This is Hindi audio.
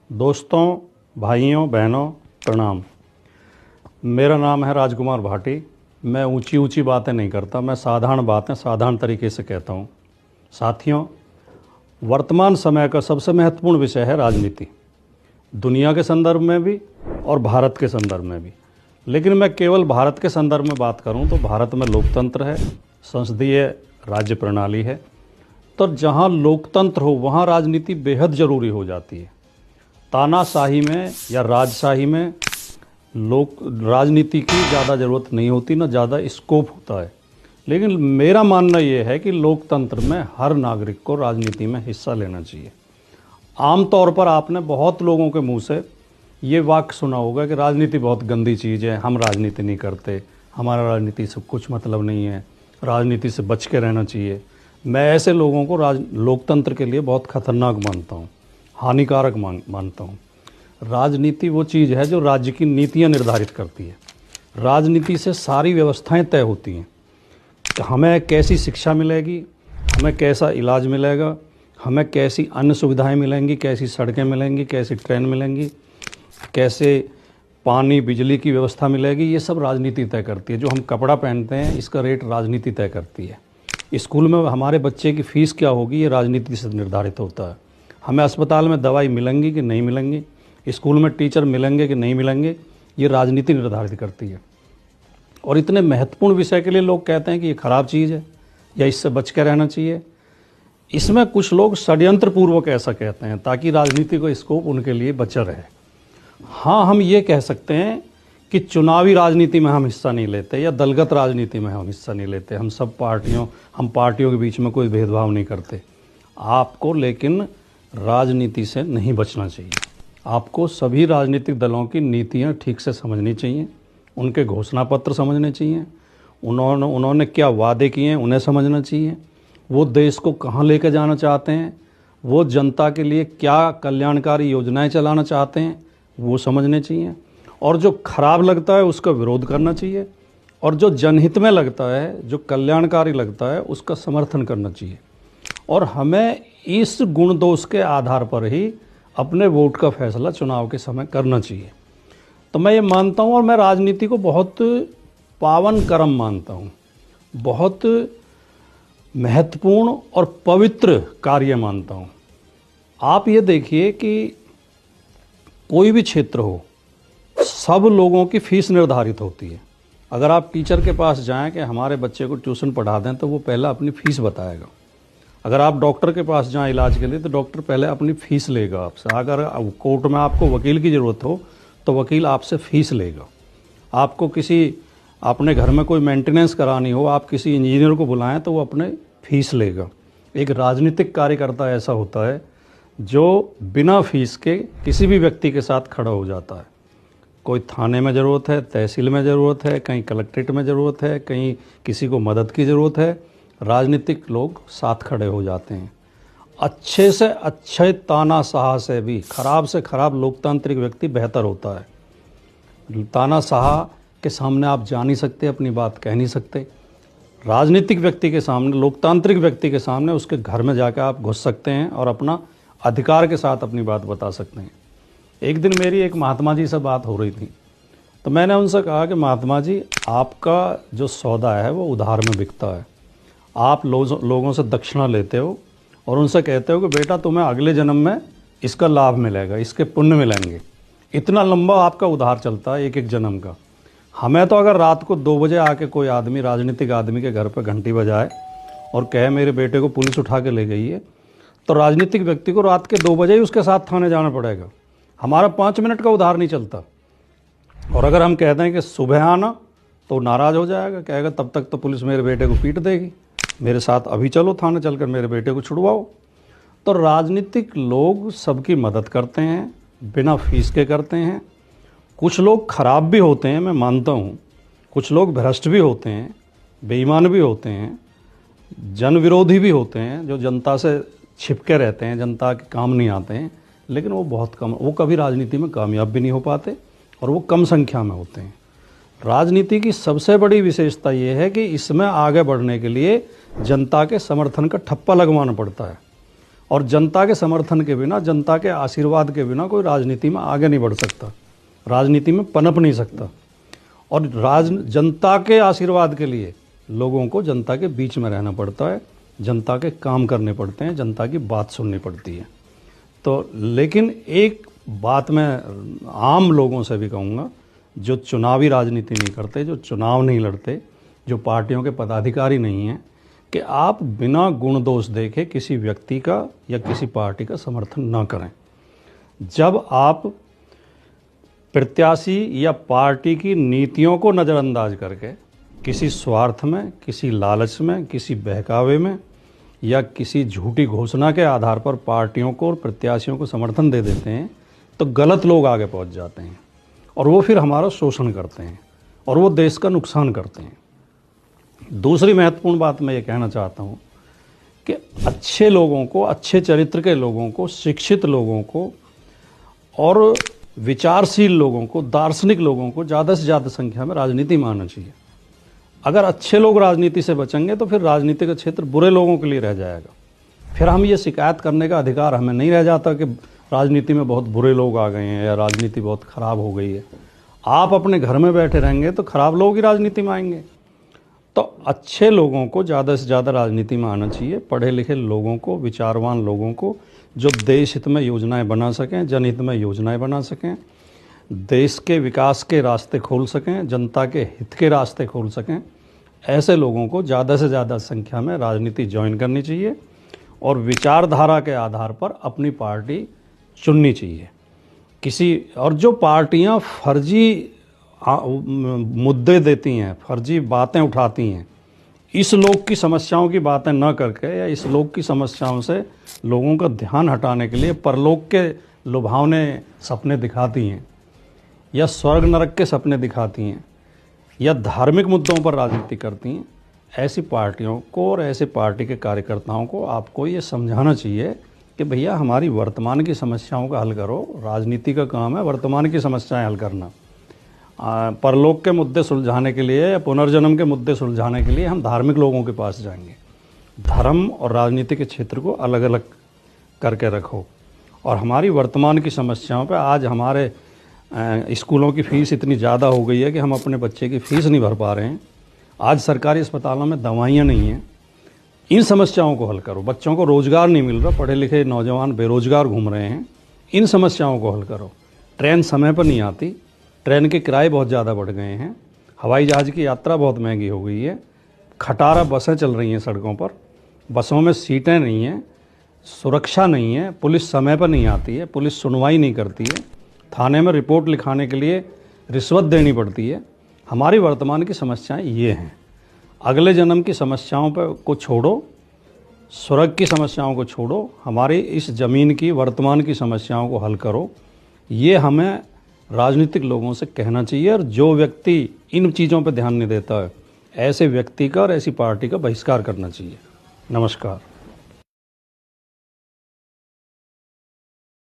दोस्तों, भाइयों, बहनों, प्रणाम। मेरा नाम है राजकुमार भाटी। मैं ऊंची ऊंची बातें नहीं करता, मैं साधारण बातें साधारण तरीके से कहता हूं। साथियों, वर्तमान समय का सबसे महत्वपूर्ण विषय है राजनीति, दुनिया के संदर्भ में भी और भारत के संदर्भ में भी। लेकिन मैं केवल भारत के संदर्भ में बात करूं तो भारत में लोकतंत्र है, संसदीय राज्य प्रणाली है। तो जहां लोकतंत्र हो वहां राजनीति बेहद ज़रूरी हो जाती है। तानाशाही में या राजशाही में राजनीति की ज़्यादा ज़रूरत नहीं होती, ना ज़्यादा स्कोप होता है। लेकिन मेरा मानना ये है कि लोकतंत्र में हर नागरिक को राजनीति में हिस्सा लेना चाहिए। आमतौर पर आपने बहुत लोगों के मुंह से ये वाक्य सुना होगा कि राजनीति बहुत गंदी चीज़ है, हम राजनीति नहीं करते, हमारा राजनीति से कुछ मतलब नहीं है, राजनीति से बच के रहना चाहिए। मैं ऐसे लोगों को लोकतंत्र के लिए बहुत खतरनाक मानता हूँ, हानिकारक मानता हूँ। राजनीति वो चीज़ है जो राज्य की नीतियाँ निर्धारित करती है। राजनीति से सारी व्यवस्थाएं तय होती हैं कि हमें कैसी शिक्षा मिलेगी, हमें कैसा इलाज मिलेगा, हमें कैसी अन्य सुविधाएं मिलेंगी, कैसी सड़कें मिलेंगी, कैसी ट्रेन मिलेंगी, कैसे पानी बिजली की व्यवस्था मिलेगी। ये सब राजनीति तय करती है। जो हम कपड़ा पहनते हैं इसका रेट राजनीति तय करती है। स्कूल में हमारे बच्चे की फ़ीस क्या होगी ये राजनीति से निर्धारित होता है। हमें अस्पताल में दवाई मिलेंगी कि नहीं मिलेंगी, स्कूल में टीचर मिलेंगे कि नहीं मिलेंगे, ये राजनीति निर्धारित करती है। और इतने महत्वपूर्ण विषय के लिए लोग कहते हैं कि ये खराब चीज़ है या इससे बच के रहना चाहिए। इसमें कुछ लोग षड्यंत्र पूर्वक ऐसा कहते हैं ताकि राजनीति को स्कोप उनके लिए बचा रहे। हाँ, हम ये कह सकते हैं कि चुनावी राजनीति में हम हिस्सा नहीं लेते या दलगत राजनीति में हम हिस्सा नहीं लेते। हम पार्टियों के बीच में कोई भेदभाव नहीं करते। आपको लेकिन राजनीति से नहीं बचना चाहिए। आपको सभी राजनीतिक दलों की नीतियां ठीक से समझनी चाहिए, उनके घोषणा पत्र समझने चाहिए, उन्होंने क्या वादे किए हैं उन्हें समझना चाहिए, वो देश को कहाँ लेकर जाना चाहते हैं, वो जनता के लिए क्या कल्याणकारी योजनाएं चलाना चाहते हैं वो समझने चाहिए। और जो खराब लगता है उसका विरोध करना चाहिए, और जो जनहित में लगता है, जो कल्याणकारी लगता है उसका समर्थन करना चाहिए। और हमें इस गुण दोष के आधार पर ही अपने वोट का फैसला चुनाव के समय करना चाहिए। तो मैं ये मानता हूँ और मैं राजनीति को बहुत पावन कर्म मानता हूँ, बहुत महत्वपूर्ण और पवित्र कार्य मानता हूँ। आप ये देखिए कि कोई भी क्षेत्र हो, सब लोगों की फीस निर्धारित होती है। अगर आप टीचर के पास जाएं कि हमारे बच्चे को ट्यूशन पढ़ा दें तो वो पहले अपनी फ़ीस बताएगा। अगर आप डॉक्टर के पास जाएं इलाज के लिए तो डॉक्टर पहले अपनी फ़ीस लेगा आपसे। अगर कोर्ट में आपको वकील की ज़रूरत हो तो वकील आपसे फ़ीस लेगा। आपको किसी अपने घर में कोई मेंटेनेंस करानी हो, आप किसी इंजीनियर को बुलाएं तो वो अपने फ़ीस लेगा। एक राजनीतिक कार्यकर्ता ऐसा होता है जो बिना फीस के किसी भी व्यक्ति के साथ खड़ा हो जाता है। कोई थाने में ज़रूरत है, तहसील में ज़रूरत है, कहीं कलेक्ट्रेट में ज़रूरत है, कहीं किसी को मदद की ज़रूरत है, राजनीतिक लोग साथ खड़े हो जाते हैं। अच्छे से अच्छे तानाशाह से भी खराब से खराब लोकतांत्रिक व्यक्ति बेहतर होता है। तानाशाह के सामने आप जा नहीं सकते, अपनी बात कह नहीं सकते। राजनीतिक व्यक्ति के सामने, लोकतांत्रिक व्यक्ति के सामने उसके घर में जाकर आप घुस सकते हैं और अपना अधिकार के साथ अपनी बात बता सकते हैं। एक दिन मेरी एक महात्मा जी से बात हो रही थी तो मैंने उनसे कहा कि महात्मा जी, आपका जो सौदा है वो उधार में बिकता है। आप लोगों से दक्षिणा लेते हो और उनसे कहते हो कि बेटा तुम्हें अगले जन्म में इसका लाभ मिलेगा, इसके पुण्य मिलेंगे। इतना लंबा आपका उधार चलता है एक एक जन्म का। हमें तो अगर रात को 2 बजे आके कोई आदमी, राजनीतिक आदमी के घर पर घंटी बजाए और कहे मेरे बेटे को पुलिस उठा के ले गई है, तो राजनीतिक व्यक्ति को रात के 2 बजे ही उसके साथ थाने जाना पड़ेगा। हमारा 5 मिनट का उधार नहीं चलता। और अगर हम कहते हैं कि सुबह आना तो नाराज़ हो जाएगा, कहेगा तब तक तो पुलिस मेरे बेटे को पीट देगी, मेरे साथ अभी चलो थाने चलकर मेरे बेटे को छुड़वाओ। तो राजनीतिक लोग सबकी मदद करते हैं, बिना फीस के करते हैं। कुछ लोग खराब भी होते हैं, मैं मानता हूँ, कुछ लोग भ्रष्ट भी होते हैं, बेईमान भी होते हैं, जन विरोधी भी होते हैं, जो जनता से छिपके रहते हैं, जनता के काम नहीं आते हैं। लेकिन वो बहुत कम, वो कभी राजनीति में कामयाब भी नहीं हो पाते और वो कम संख्या में होते हैं। राजनीति की सबसे बड़ी विशेषता ये है कि इसमें आगे बढ़ने के लिए जनता के समर्थन का ठप्पा लगवाना पड़ता है। और जनता के समर्थन के बिना, जनता के आशीर्वाद के बिना कोई राजनीति में आगे नहीं बढ़ सकता, राजनीति में पनप नहीं सकता। और जनता के आशीर्वाद के लिए लोगों को जनता के बीच में रहना पड़ता है, जनता के काम करने पड़ते हैं, जनता की बात सुननी पड़ती है। तो लेकिन एक बात मैं आम लोगों से भी कहूँगा, जो चुनावी राजनीति नहीं करते, जो चुनाव नहीं लड़ते, जो पार्टियों के पदाधिकारी नहीं हैं, कि आप बिना गुण दोष देखे किसी व्यक्ति का या किसी पार्टी का समर्थन ना करें। जब आप प्रत्याशी या पार्टी की नीतियों को नज़रअंदाज करके किसी स्वार्थ में, किसी लालच में, किसी बहकावे में या किसी झूठी घोषणा के आधार पर पार्टियों को और प्रत्याशियों को समर्थन दे देते हैं, तो गलत लोग आगे पहुंच जाते हैं और वो फिर हमारा शोषण करते हैं और वो देश का नुकसान करते हैं। दूसरी महत्वपूर्ण बात मैं ये कहना चाहता हूँ कि अच्छे लोगों को, अच्छे चरित्र के लोगों को, शिक्षित लोगों को और विचारशील लोगों को, दार्शनिक लोगों को ज़्यादा से ज़्यादा संख्या में राजनीति में आना चाहिए। अगर अच्छे लोग राजनीति से बचेंगे तो फिर राजनीति का क्षेत्र बुरे लोगों के लिए रह जाएगा। फिर हम ये शिकायत करने का अधिकार हमें नहीं रह जाता कि राजनीति में बहुत बुरे लोग आ गए हैं या राजनीति बहुत ख़राब हो गई है। आप अपने घर में बैठे रहेंगे तो ख़राब लोग ही राजनीति में आएंगे। तो अच्छे लोगों को ज़्यादा से ज़्यादा राजनीति में आना चाहिए, पढ़े लिखे लोगों को, विचारवान लोगों को, जो देश हित में योजनाएं बना सकें, जनहित में योजनाएं बना सकें, देश के विकास के रास्ते खोल सकें, जनता के हित के रास्ते खोल सकें। ऐसे लोगों को ज़्यादा से ज़्यादा संख्या में राजनीति ज्वाइन करनी चाहिए और विचारधारा के आधार पर अपनी पार्टी चुननी चाहिए। और जो पार्टियां फर्जी मुद्दे देती हैं, फर्जी बातें उठाती हैं, इस लोग की समस्याओं की बातें न करके या इस लोग की समस्याओं से लोगों का ध्यान हटाने के लिए परलोक के लुभावने सपने दिखाती हैं या स्वर्ग नरक के सपने दिखाती हैं या धार्मिक मुद्दों पर राजनीति करती हैं, ऐसी पार्टियों को और ऐसे पार्टी के कार्यकर्ताओं को आपको ये समझाना चाहिए कि भैया हमारी वर्तमान की समस्याओं का हल करो। राजनीति का काम है वर्तमान की समस्याएं हल करना। परलोक के मुद्दे सुलझाने के लिए या पुनर्जन्म के मुद्दे सुलझाने के लिए हम धार्मिक लोगों के पास जाएंगे। धर्म और राजनीति के क्षेत्र को अलग अलग करके रखो और हमारी वर्तमान की समस्याओं पे आज हमारे स्कूलों की फ़ीस इतनी ज़्यादा हो गई है कि हम अपने बच्चे की फ़ीस नहीं भर पा रहे हैं। आज सरकारी अस्पतालों में दवाइयाँ नहीं हैं। इन समस्याओं को हल करो। बच्चों को रोज़गार नहीं मिल रहा, पढ़े लिखे नौजवान बेरोज़गार घूम रहे हैं। इन समस्याओं को हल करो। ट्रेन समय पर नहीं आती, ट्रेन के किराए बहुत ज़्यादा बढ़ गए हैं, हवाई जहाज़ की यात्रा बहुत महंगी हो गई है, खटारा बसें चल रही हैं सड़कों पर, बसों में सीटें नहीं हैं, सुरक्षा नहीं है, पुलिस समय पर नहीं आती है, पुलिस सुनवाई नहीं करती है, थाने में रिपोर्ट लिखाने के लिए रिश्वत देनी पड़ती है। हमारी वर्तमान की समस्याएं ये हैं। अगले जन्म की समस्याओं पर को छोड़ो, स्वर्ग की समस्याओं को छोड़ो, हमारी इस ज़मीन की वर्तमान की समस्याओं को हल करो। ये हमें राजनीतिक लोगों से कहना चाहिए और जो व्यक्ति इन चीज़ों पर ध्यान नहीं देता है, ऐसे व्यक्ति का और ऐसी पार्टी का बहिष्कार करना चाहिए। नमस्कार।